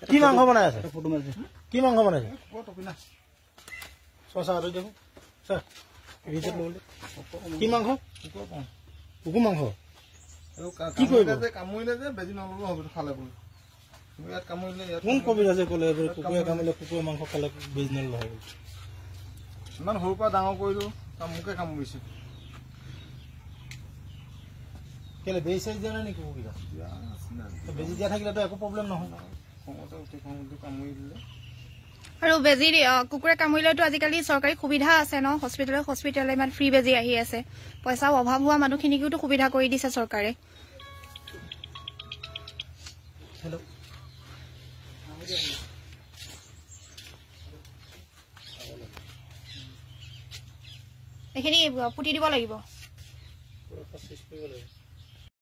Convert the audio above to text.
কি মাংস বনাই আছে কি মাংস বনাইছে চচা দেখো কি মাংস কুকুৰ মাংস কি কৰিব কামুৰিলে যে বেজি নলব হ'ব খালে বুলি ইয়াত কামুৰিলে কোন কবিৰাজে ক'লে কুকুৰে কামুৰিলে কুকুৰ মাংস খালে বেজি নলব হ'ব ইমান সৰুৰ পৰা ডাঙৰ কৰিলো মোকে কামুৰিছে কেলে বেজি চেজি দিয়া নাই নেকি কুকুৰা বেজি দিয়া থাকিলেতো একো প্ৰব্লেম নহয় খঙতে উঠি কামুৰি দিলে আৰু বেজি কুকুৰে কামুৰিলেতো আজিকালি চৰকাৰী সুবিধা আছে ন হস্পিটেলে ইমান ফ্ৰী বেজি আহি আছে পইচাও অভাৱ হোৱা মানুহখিনিকোতো সুবিধা কৰি দিছে চৰকাৰে হেল্ল' এইখিনি পুতি দিব লাগিব